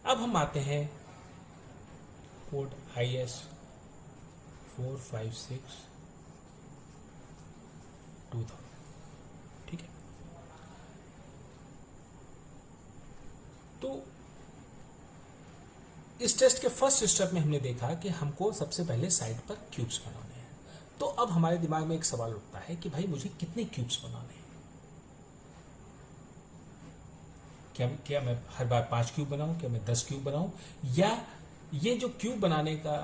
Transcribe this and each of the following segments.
अब हम आते हैं कोड IS 456-2000, ठीक है। तो इस टेस्ट के फर्स्ट स्टेप में हमने देखा कि हमको सबसे पहले साइड पर क्यूब्स बनाने हैं। तो अब हमारे दिमाग में एक सवाल उठता है कि भाई मुझे कितने क्यूब्स बनाने हैं। क्या मैं हर बार 5 क्यूब बनाऊं, क्या मैं 10 क्यूब बनाऊं, या ये जो क्यूब बनाने का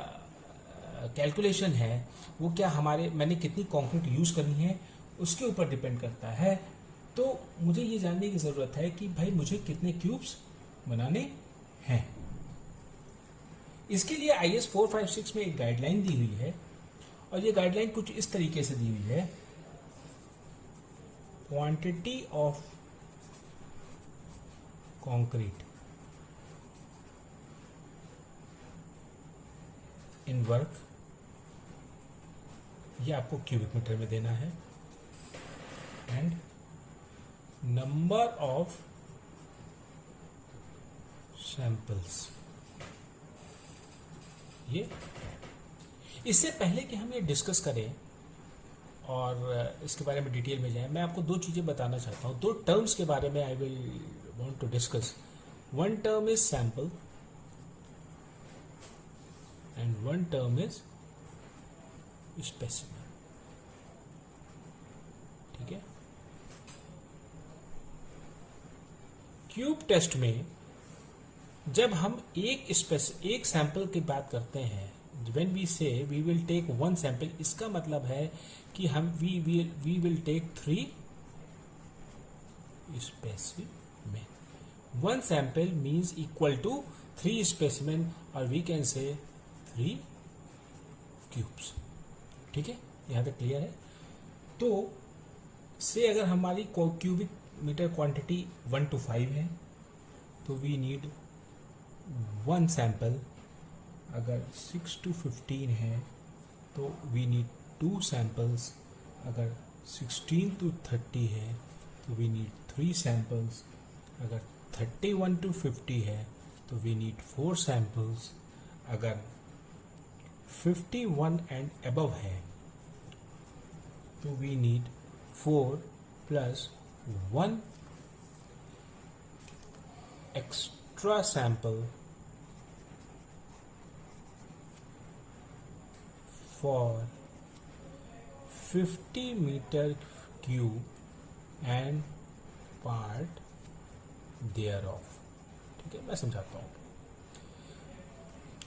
कैलकुलेशन है वो क्या मैंने कितनी कंक्रीट यूज करनी है उसके ऊपर डिपेंड करता है। तो मुझे ये जानने की जरूरत है कि भाई मुझे कितने क्यूब्स बनाने हैं। इसके लिए IS 456 में एक गाइडलाइन दी हुई है और ये गाइडलाइन कुछ इस तरीके से दी हुई है। Quantity of concrete in work, ये आपको क्यूबिक मीटर में देना है, एंड नंबर ऑफ सैंपल्स। ये इससे पहले कि हम ये डिस्कस करें और इसके बारे में डिटेल में जाएं, मैं आपको दो चीजें बताना चाहता हूं, दो टर्म्स के बारे में I will want to discuss. One term is sample and one term is specimen, ठीक है। क्यूब टेस्ट में जब हम एक सैंपल की बात करते हैं, when we say we will take one sample, इसका मतलब है कि we will take 3 specimen. One sample means equal to 3 specimen, or we can say 3 cubes, ठीक है। यहाँ तक क्लियर है। तो से अगर हमारी क्यूबिक मीटर क्वांटिटी 1 to 5 है तो we need 1 सैंपल। अगर 6 to 15 है तो वी नीड 2 सैंपल्स। अगर 16 to 30 है तो वी नीड 3 सैंपल्स। अगर 31 to 50 है तो वी नीड 4 सैंपल्स। अगर 51 एंड अबव है तो we need 4 plus 1 extra sample for 50 meter cube and part thereof, ठीक है। मैं समझाता हूं।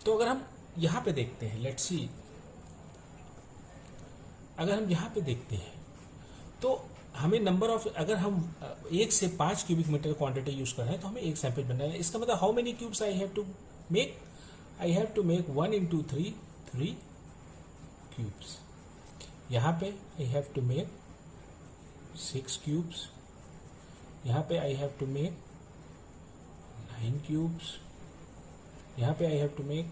तो अगर हम यहां पे देखते हैं, लेट्स सी, अगर हम यहां पे देखते हैं तो हमें नंबर ऑफ, अगर हम 1 से 5 क्यूबिक मीटर क्वांटिटी यूज कर रहे हैं तो हमें एक सैंपल बनना है। इसका मतलब how many cubes I have to make? I have to make 1 into 3 3 cubes. यहाँ पे I have to make 6 cubes. यहाँ पे I have to make 9 cubes. यहाँ पे I have to make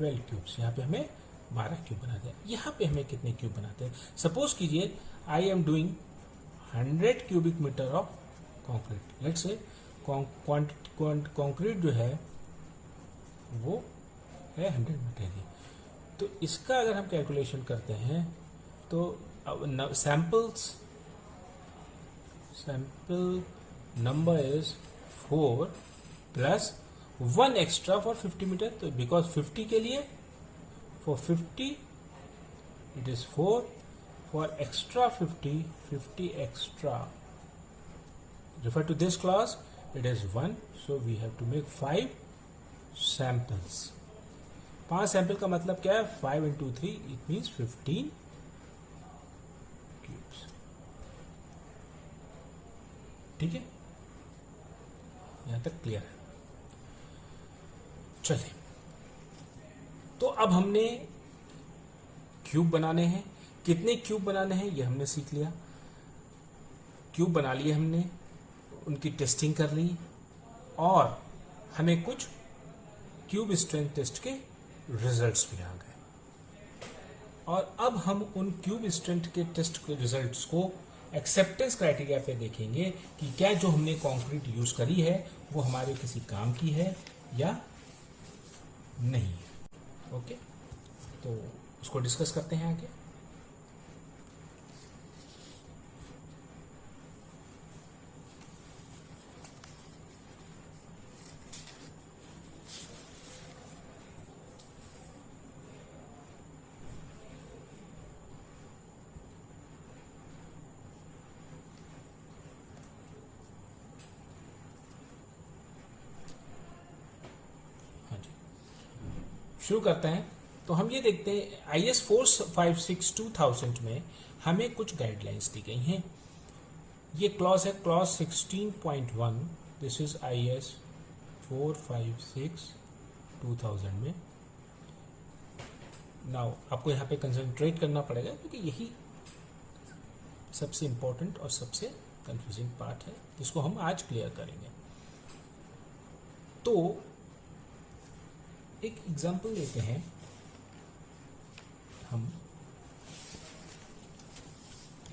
12 cubes. यहाँ पे हमें 12 क्यूब बनाते हैं। यहाँ पे हमें कितने क्यूब बनाते हैं? सपोज कीजिए I am doing 100 cubic metre of concrete. Let's say concrete जो है वो है 100 मीटर की। तो इसका अगर हम कैलकुलेशन करते हैं तो sample number is 4 plus 1 extra for 50 metre. तो बिकॉज 50 के लिए, for 50 it is 4, for extra 50 extra, refer to this clause, it is 1, so we have to make 5 samples. 5 sample का मतलब क्या है? 5 into 3 it means 15 cubes, ठीक है। यहां तक क्लियर है। चलिए, तो अब हमने क्यूब बनाने हैं। कितने क्यूब बनाने हैं ये हमने सीख लिया। क्यूब बना लिए हमने, उनकी टेस्टिंग कर ली और हमें कुछ क्यूब स्ट्रेंथ टेस्ट के रिजल्ट्स भी आ गए। और अब हम उन क्यूब स्ट्रेंथ के टेस्ट के रिजल्ट्स को एक्सेप्टेंस क्राइटेरिया पे देखेंगे कि क्या जो हमने कंक्रीट यूज करी है वो हमारे किसी काम की है या नहीं। ओके, तो उसको डिस्कस करते हैं आगे। हाँ जी, शुरू करते हैं। तो हम ये देखते हैं IS 456/2000 में हमें कुछ गाइडलाइंस दी गई हैं। ये क्लॉज है क्लॉज 16.1, दिस इज IS 456/2000 में। नाउ आपको यहाँ पे कंसंट्रेट करना पड़ेगा क्योंकि यही सबसे इम्पोर्टेंट और सबसे कंफ्यूजिंग पार्ट है जिसको हम आज क्लियर करेंगे। तो एक एग्जांपल लेते हैं हम।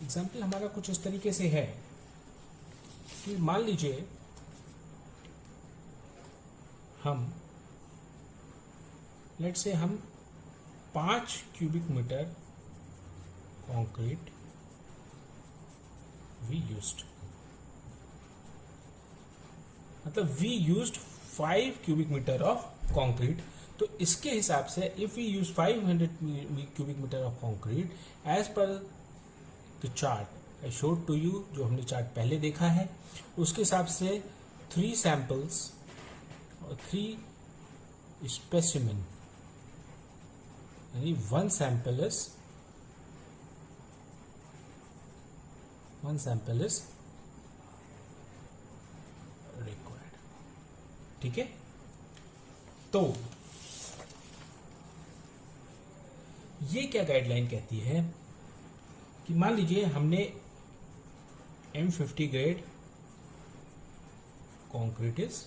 एग्जांपल हमारा कुछ इस तरीके से है कि मान लीजिए हम लेट से हम 5 cubic metre concrete we used, मतलब we used 5 cubic metre of concrete. तो इसके हिसाब से if we use 500 cubic metre of concrete as per the chart I showed to you, जो हमने चार्ट पहले देखा है, उसके हिसाब से 3 सैंपल्स और 3 स्पेसिमेन, यानी 1 सैंपल इज रिक्वायर्ड। ठीक है, तो ये क्या गाइडलाइन कहती है कि मान लीजिए हमने M50 grade concrete is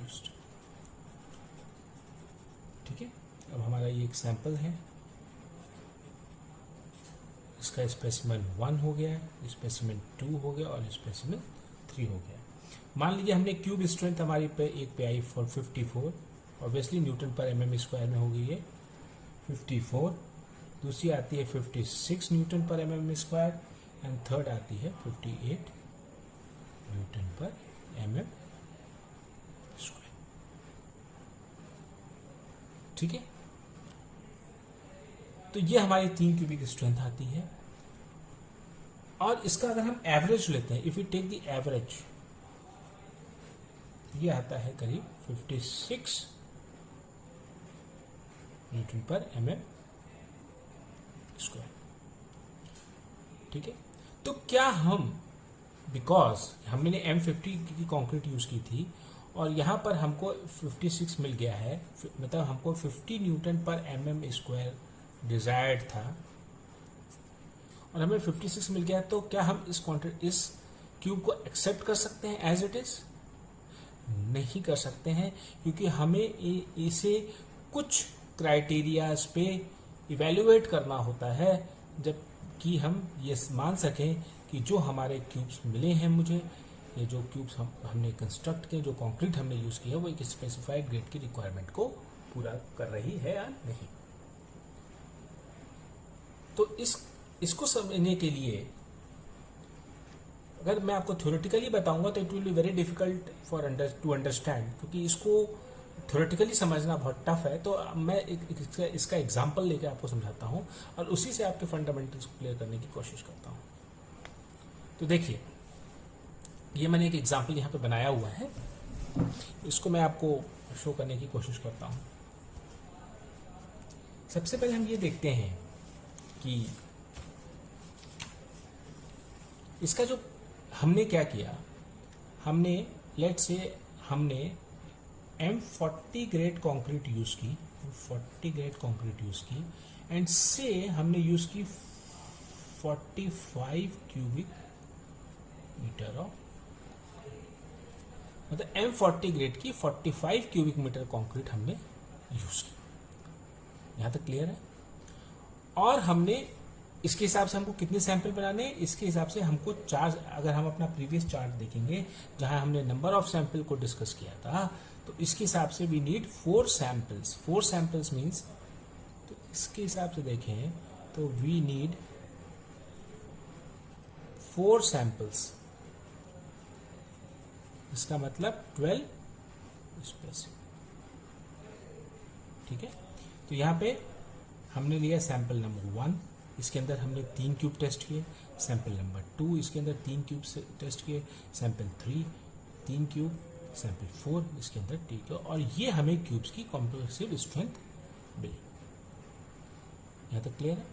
used. ठीक है, अब हमारा ये एक सैंपल है, इसका स्पेसिमेन 1 हो गया, स्पेसिमेन 2 हो गया और स्पेसिमेन 3 हो गया। मान लीजिए हमने क्यूब स्ट्रेंथ हमारी पे एक पे आई फॉर 54, ऑब्वियसली न्यूटन पर mm स्क्वायर में होगी ये 54, दूसरी आती है 56 न्यूटन पर mm स्क्वायर एंड थर्ड आती है 58 न्यूटन पर mm स्क्वायर। ठीक है, तो ये हमारी 3 क्यूबिक स्ट्रेंथ आती है। और इसका अगर हम एवरेज लेते हैं, if you take the average, ये आता है करीब 56 न्यूटन पर mm स्क्वायर। ठीक है, तो क्या हम, बिकॉज हमने M50 की कंक्रीट यूज की थी और यहां पर हमको 56 मिल गया है, मतलब हमको 50 न्यूटन पर mm स्क्वायर डिजायर्ड था और हमें 56 मिल गया, तो क्या हम इस क्यूब को एक्सेप्ट कर सकते हैं एज इट इज? नहीं कर सकते हैं, क्योंकि हमें इसे कुछ क्राइटेरियाज पे इवेल्युएट करना होता है जब कि हम ये मान सकें कि जो हमारे क्यूब्स मिले हैं मुझे, ये जो क्यूब्स हमने कंस्ट्रक्ट किए, जो कंक्रीट हमने यूज किया, वो एक स्पेसिफाइड ग्रेड की रिक्वायरमेंट को पूरा कर रही है या नहीं। तो इसको समझने के लिए अगर मैं आपको थ्योरेटिकली बताऊंगा तो it will be very difficult for to understand, क्योंकि इसको थ्योरेटिकली समझना बहुत टफ है। तो मैं इसका एग्जांपल लेकर आपको समझाता हूं और उसी से आपके फंडामेंटल्स को क्लियर करने की कोशिश करता हूं। तो देखिए, ये मैंने एक एग्जांपल यहाँ पे बनाया हुआ है, इसको मैं आपको शो करने की कोशिश करता हूं। सबसे पहले हम ये देखते हैं कि इसका जो हमने क्या किया, हमने लेट से हमने M40 ग्रेड कंक्रीट यूज की, 40 ग्रेड कंक्रीट यूज की एंड से हमने यूज की 45 क्यूबिक मीटर ऑफ, मतलब M40 ग्रेड की 45 क्यूबिक मीटर कंक्रीट हमने यूज की। यहां तक क्लियर है? और हमने इसके हिसाब से हमको कितने सैंपल बनाने हैं, इसके हिसाब से हमको चार, अगर हम अपना प्रीवियस चार्ट देखेंगे जहां हमने नंबर ऑफ सैंपल को डिस्कस किया था, तो इसके हिसाब से we need 4 samples. 4 samples means, तो इसके हिसाब से देखें तो वी नीड 4 सैंपल्स, इसका मतलब 12 स्पेसिमेन। ठीक है, तो यहाँ पे हमने लिया सैंपल नंबर 1, इसके अंदर हमने 3 क्यूब टेस्ट किए। सैंपल नंबर 2, इसके अंदर 3 क्यूब टेस्ट किए। Sample 3 3 cube. सैंपल 4, इसके अंदर ठीक है, और ये हमें क्यूब्स की कॉम्प्रेसिव स्ट्रेंथ मिली। यहाँ तक क्लियर है?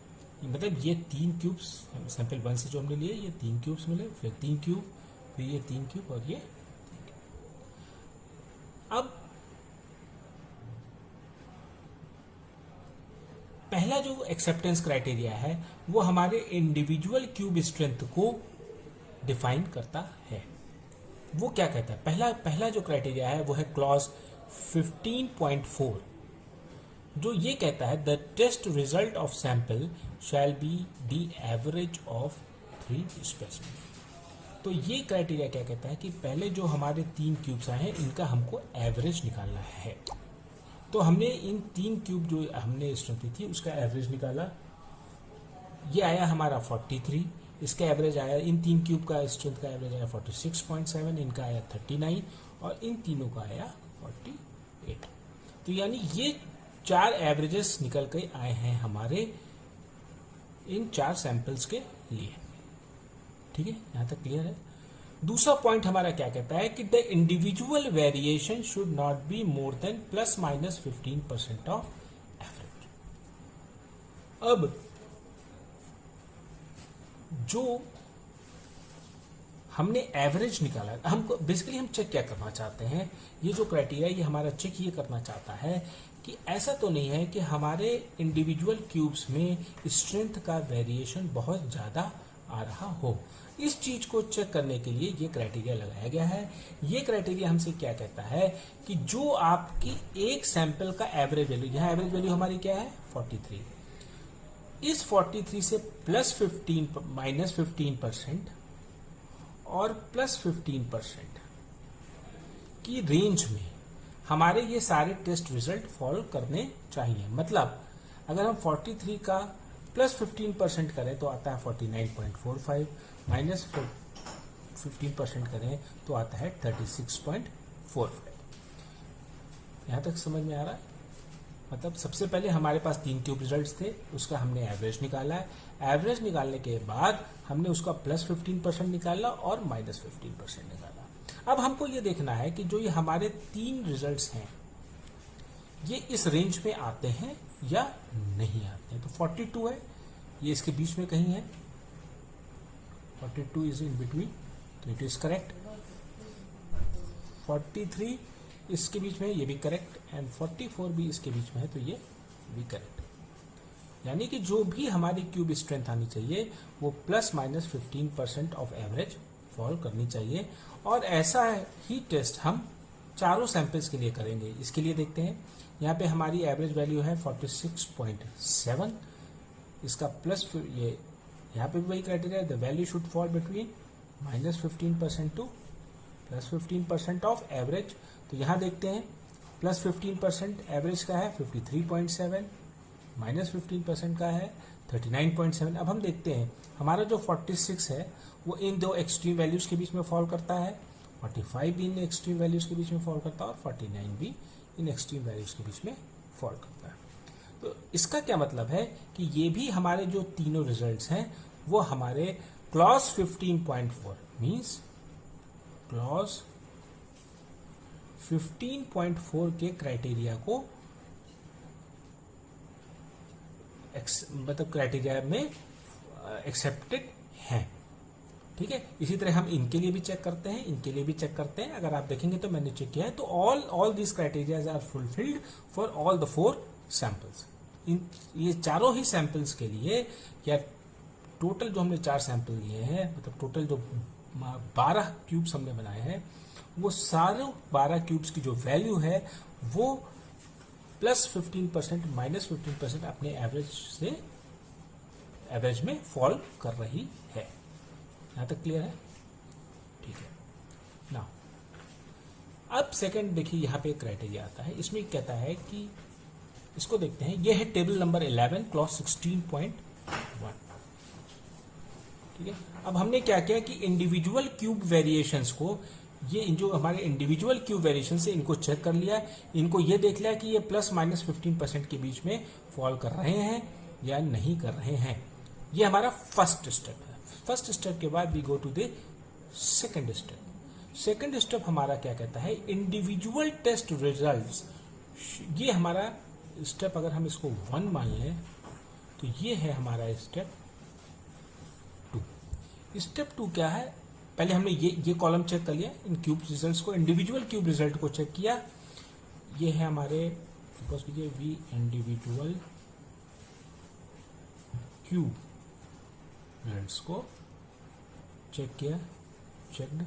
मतलब ये 3 क्यूब्स सैंपल 1 से जो हमने लिए, ये 3 क्यूब्स मिले, फिर 3 क्यूब, फिर ये 3 क्यूब और ये। अब पहला जो एक्सेप्टेंस क्राइटेरिया है वो हमारे इंडिविजुअल क्यूब स्ट्रेंथ को डिफाइन करता है। वो क्या कहता है? पहला जो क्राइटेरिया है वो है क्लॉज 15.4, जो ये कहता है the test result of sample shall be the average of 3 specimen. तो ये क्राइटेरिया क्या कहता है कि पहले जो हमारे 3 क्यूब्स आए हैं इनका हमको एवरेज निकालना है। तो हमने इन 3 क्यूब जो हमने स्ट्रेंथ थी उसका एवरेज निकाला, ये आया हमारा 43। इसका एवरेज आया, इन 3 क्यूब का स्ट्रेंथ का एवरेज आया 46.7, इनका आया 39 और इन तीनों का आया 48। तो यानी ये 4 एवरेजेस निकल के आए हैं हमारे इन 4 सैंपल्स के लिए। ठीक है, यहां तक क्लियर है? दूसरा पॉइंट हमारा क्या कहता है कि the individual variation should not be more than ±15% of average. अब जो हमने एवरेज निकाला, हमको बेसिकली हम चेक क्या करना चाहते हैं, ये जो क्राइटेरिया ये हमारा चेक ये करना चाहता है कि ऐसा तो नहीं है कि हमारे इंडिविजुअल क्यूब्स में स्ट्रेंथ का वेरिएशन बहुत ज्यादा आ रहा हो। इस चीज को चेक करने के लिए ये क्राइटेरिया लगाया गया है। ये क्राइटेरिया हमसे क्या कहता है कि जो आपकी एक सैंपल का एवरेज वैल्यू, यहाँ एवरेज वैल्यू हमारी क्या है 43, इस 43 से -15% और +15% की रेंज में हमारे ये सारे टेस्ट रिजल्ट फॉलो करने चाहिए। मतलब अगर हम 43 का +15% करें तो आता है 49.45, -15% करें तो आता है 36.45। यहां तक समझ में आ रहा है? मतलब सबसे पहले हमारे पास 3 क्यूब रिजल्ट्स थे, उसका हमने एवरेज निकाला है। एवरेज निकालने के बाद हमने उसका +15% निकाला और -15% निकाला। अब हमको ये देखना है कि जो ये हमारे 3 रिजल्ट्स हैं ये इस रेंज में आते हैं या नहीं आते हैं। तो 42 है, ये इसके बीच में कहीं है, 42 इज इन बिटवीन, तो इट इज करेक्ट। 43 इसके बीच में, ये भी करेक्ट, एंड 44 भी इसके बीच में है, तो ये भी करेक्ट। यानी कि जो भी हमारी क्यूब स्ट्रेंथ आनी चाहिए वो ±15% ऑफ एवरेज फॉलो करनी चाहिए। और ऐसा ही टेस्ट हम चारों सैंपल्स के लिए करेंगे। इसके लिए देखते हैं, यहाँ पे हमारी एवरेज वैल्यू है 46.7, इसका प्लस, ये यहाँ पे भी वही criteria, the value should fall between -15% to +15% of average. तो यहाँ देखते हैं +15% एवरेज का है 53.7, -15% का है 39.7। अब हम देखते हैं हमारा जो 46 है वो इन दो एक्सट्रीम वैल्यूज के बीच में फॉल करता है, 45 भी इन एक्सट्रीम वैल्यूज के बीच में फॉल करता है और 49 भी इन एक्सट्रीम वैल्यूज के बीच में फॉल करता है। तो इसका क्या मतलब है कि ये भी हमारे जो तीनों रिजल्ट्स हैं वो हमारे क्लॉज 15.4 मींस क्लॉज 15.4 के क्राइटेरिया को मतलब क्राइटेरिया में एक्सेप्टेड है। ठीक है, इसी तरह हम इनके लिए भी चेक करते हैं, इनके लिए भी चेक करते हैं। अगर आप देखेंगे तो मैंने चेक किया है, तो all this criterias are fulfilled for all the 4 samples. ये चारों ही सैंपल्स के लिए, या टोटल जो हमने 4 सैंपल लिए हैं, मतलब टोटल जो 12 क्यूब्स हमने बनाए हैं, वो सारे 12 क्यूब्स की जो वैल्यू है वो +15% -15% अपने एवरेज से एवरेज में फॉल कर रही है। यहाँ तक क्लियर है? ठीक है। नाउ अब सेकंड देखिए, यहाँ पे क्राइटेरिया आता है, इसमें कहता है कि इसको देखते हैं, ये है टेबल नंबर 11 क्लॉज 16.1। ठीक है। अब हमने क्या किया कि इंडिविजुअल क्यूब वेरिएशंस को, ये जो हमारे इंडिविजुअल क्यूब वेरिएशन से इनको चेक कर लिया, इनको ये देख लिया कि ये ±15% के बीच में फॉल कर रहे हैं या नहीं कर रहे हैं। ये हमारा फर्स्ट स्टेप है। फर्स्ट स्टेप के बाद we go to the second step. Second step हमारा क्या कहता है, इंडिविजुअल टेस्ट रिजल्ट्स। ये हमारा स्टेप, अगर हम इसको 1 मान लें तो ये है हमारा स्टेप 2। स्टेप 2 क्या है, पहले हमने ये कॉलम चेक कर लिया, इन क्यूब रिजल्ट्स को, इंडिविजुअल क्यूब रिजल्ट को चेक किया। ये है हमारे वी इंडिविजुअल क्यूब रिजल्ट्स को चेक किया, चेक्ड,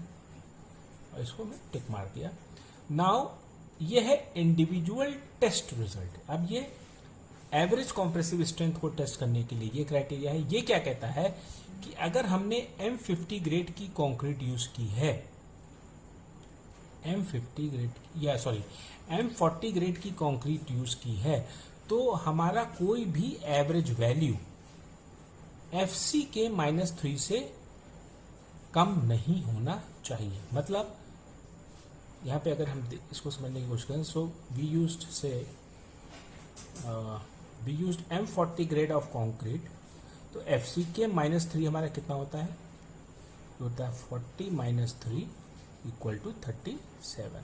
और इसको मैं टिक मार दिया। नाउ ये है इंडिविजुअल टेस्ट रिजल्ट। अब ये एवरेज कॉम्प्रेसिव स्ट्रेंथ को टेस्ट करने के लिए ये क्राइटेरिया है। ये क्या कहता है कि अगर हमने M50 ग्रेड की कंक्रीट यूज की है, M40 ग्रेड की कंक्रीट यूज की है, तो हमारा कोई भी एवरेज वैल्यू FC के -3 से कम नहीं होना चाहिए। मतलब यहाँ पे अगर हम इसको समझने की कोशिश करें, so we used M40 grade of concrete, तो FC के -3 हमारा कितना होता है, होता है 40 - 3 = 37।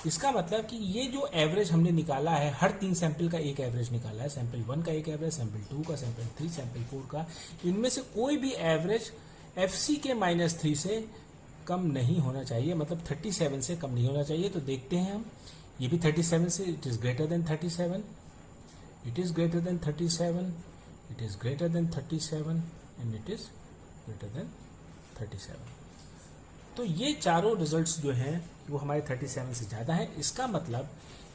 इसका मतलब कि ये जो एवरेज हमने निकाला है, हर 3 सैंपल का एक एवरेज निकाला है, सैंपल 1 का एक एवरेज, सैंपल 2 का, सैंपल 3, सैंपल 4 का, इनमें से कोई भी एवरेज FC के -3 से कम नहीं होना चाहिए, मतलब 37 से कम नहीं होना चाहिए। तो देखते हैं हम, ये भी 37 से, it is greater than 37, it is greater than 37, it is greater than 37 and it is greater than 37। तो ये चारों रिजल्ट्स जो हैं वो हमारे 37 से ज़्यादा है। इसका मतलब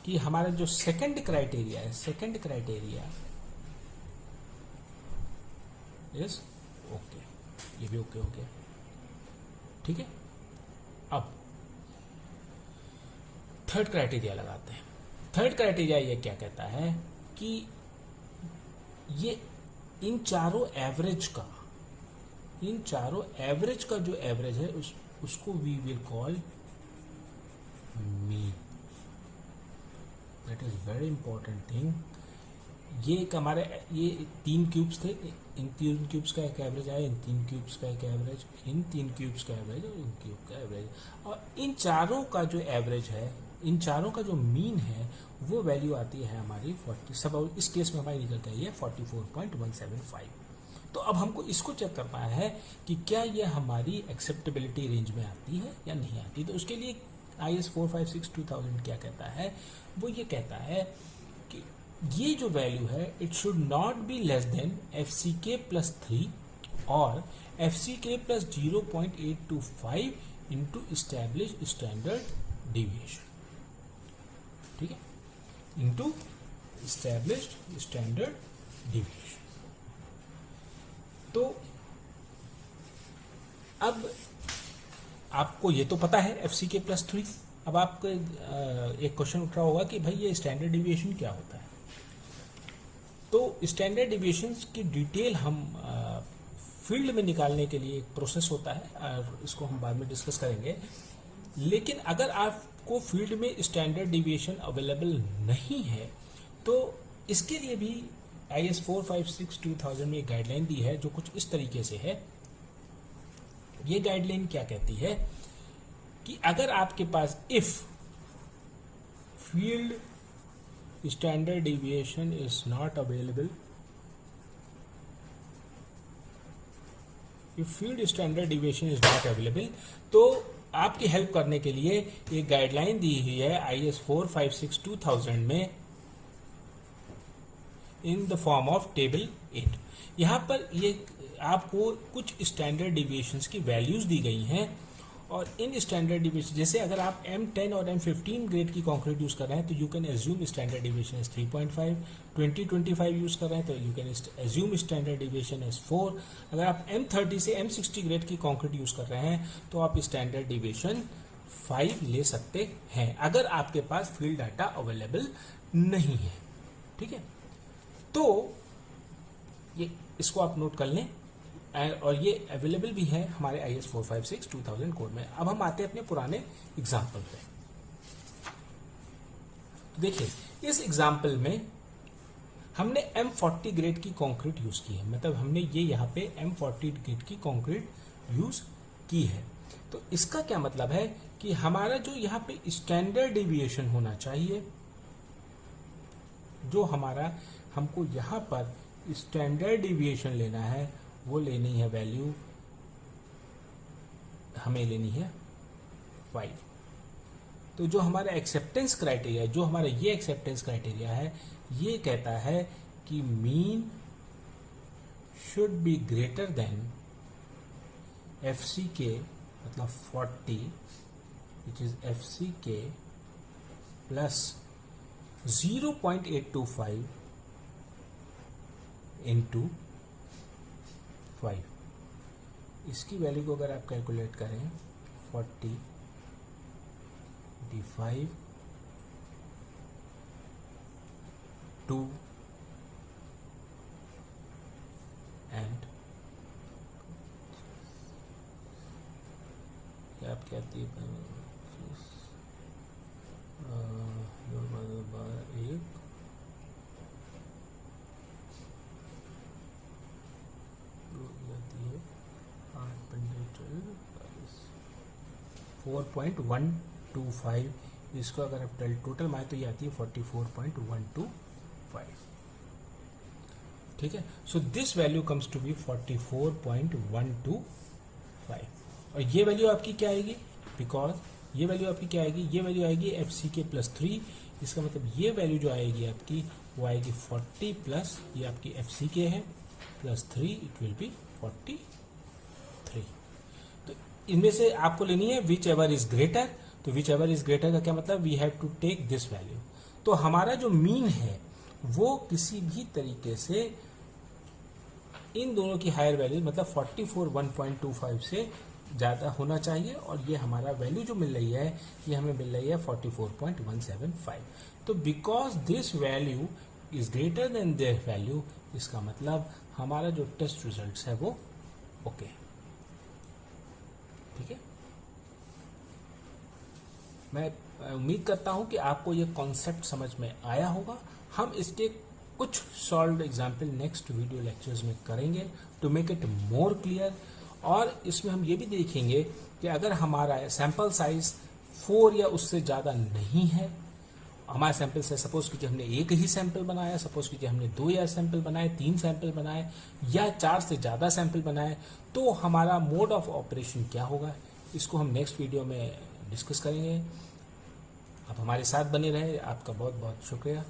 कि हमारा जो सेकंड क्राइटेरिया है, सेकंड क्राइटेरिया इज ओके। ये भी ओके हो गया। ठीक है। अब थर्ड क्राइटेरिया लगाते हैं। थर्ड क्राइटेरिया ये क्या कहता है कि ये इन चारों एवरेज का जो एवरेज है उसको we will call mean. That is very important thing. ये एक हमारे, ये 3 क्यूब्स थे, इन 3 क्यूब्स का एक एवरेज आया, इन 3 क्यूब्स का एक एवरेज, इन 3 क्यूब्स का एवरेज और इन क्यूब का एवरेज, और इन चारों का जो एवरेज है, इन चारों का जो मीन है, वो वैल्यू आती है हमारी 40, सब इस केस में हमारी निकल के आई है 44.175। तो अब हमको इसको चेक करना है कि क्या ये हमारी एक्सेप्टेबिलिटी रेंज में आती है या नहीं आती। तो उसके लिए IS 456-2000 क्या कहता है, वो ये कहता है कि ये जो वैल्यू है, it should not be less than FCK +3 और FCK +0.825 into established standard deviation. ठीक है, इंटू इस्टेब्लिश्ड स्टैंडर्ड डिविएशन। तो अब आपको ये तो पता है FCK +3। अब आपको एक क्वेश्चन उठ रहा होगा कि भाई ये स्टैंडर्ड डिविएशन क्या होता है। तो स्टैंडर्ड डिविएशन की डिटेल हम फील्ड में निकालने के लिए एक प्रोसेस होता है, और इसको हम बाद में डिस्कस करेंगे। लेकिन अगर आपको फील्ड में स्टैंडर्ड डिविएशन अवेलेबल नहीं है, तो इसके लिए भी IS 456-2000 में एक गाइडलाइन दी है जो कुछ इस तरीके से है। ये गाइडलाइन क्या कहती है कि अगर आपके पास if field standard deviation is not available, if field standard deviation is not available, तो आपकी हेल्प करने के लिए एक गाइडलाइन दी हुई है IS 456-2000 में in the form of table 8। यहाँ पर ये आपको कुछ स्टैंडर्ड डिविएशंस की वैल्यूज दी गई हैं, और इन स्टैंडर्ड डिविएशन जैसे अगर आप M10 और M15 ग्रेड की कंक्रीट यूज कर रहे हैं तो you can assume standard deviation is 3.5, 2025 use कर रहे हैं तो you can assume standard deviation is 4। अगर आप M30 से M60 ग्रेड की कंक्रीट यूज कर रहे हैं तो आप स्टैंडर्ड डिविएशन 5 ले सकते हैं अगर आपके पास फील्ड डाटा अवेलेबल नहीं है। ठीक है, तो ये इसको आप नोट कर लें और ये अवेलेबल भी है हमारे IS 456 2000 कोड में। अब हम आते हैं अपने पुराने एग्जाम्पल पे। देखिए इस एग्जाम्पल में हमने M40 ग्रेड की कंक्रीट यूज की है, मतलब हमने ये यहाँ पे M40 ग्रेड की कंक्रीट यूज की है। तो इसका क्या मतलब है कि हमारा जो यहाँ पे स्टैंडर्ड डिविएशन होना चाहिए, जो हमारा हमको यहाँ पर स्टैंडर्ड डिविएशन लेना है वो लेनी है वैल्यू, हमें लेनी है 5। तो जो हमारा एक्सेप्टेंस क्राइटेरिया, जो हमारा ये एक्सेप्टेंस क्राइटेरिया है, ये कहता है कि mean should be greater than FCK मतलब 40 which is FCK plus 0.825 into 5। इसकी वैल्यू को अगर आप कैलकुलेट करें 40 5 2 एंड आप क्या आती है 4.125। इसको अगर आप टोटल मारे तो ये आती है 44.125। ठीक है, so this value comes to be 44.125। और ये वैल्यू आपकी क्या आएगी, बिकॉज ये वैल्यू आपकी क्या आएगी, ये वैल्यू आएगी FCK प्लस 3। इसका मतलब ये वैल्यू जो आएगी आपकी वो आएगी 40 प्लस ये आपकी FCK है प्लस 3, इट विल बी 43। तो इनमें से आपको लेनी है विच एवर इज ग्रेटर। तो विच एवर इज ग्रेटर का क्या मतलब, we have to take this value. तो हमारा जो मीन है वो किसी भी तरीके से इन दोनों की हायर वैल्यू मतलब 44.125 से ज़्यादा होना चाहिए, और ये हमारा वैल्यू जो मिल रही है ये हमें मिल रही है 44.175। तो because this value is greater than this value, इसका मतलब हमारा जो टेस्ट रिजल्ट्स है वो ओके। ठीक है, मैं उम्मीद करता हूं कि आपको ये कॉन्सेप्ट समझ में आया होगा। हम इसके कुछ solved example next video lectures में करेंगे to make it more clear. और इसमें हम ये भी देखेंगे कि अगर हमारा सैंपल साइज 4 या उससे ज़्यादा नहीं है, हमारा सैंपल साइज सपोज कीजिए हमने एक ही सैंपल बनाया, सपोज कीजिए हमने 2 या सैंपल बनाए, 3 सैंपल बनाए या 4 से ज़्यादा सैंपल बनाए, तो हमारा मोड ऑफ ऑपरेशन क्या होगा, इसको हम नेक्स्ट वीडियो में डिस्कस करेंगे। आप हमारे साथ बने रहे, आपका बहुत बहुत शुक्रिया।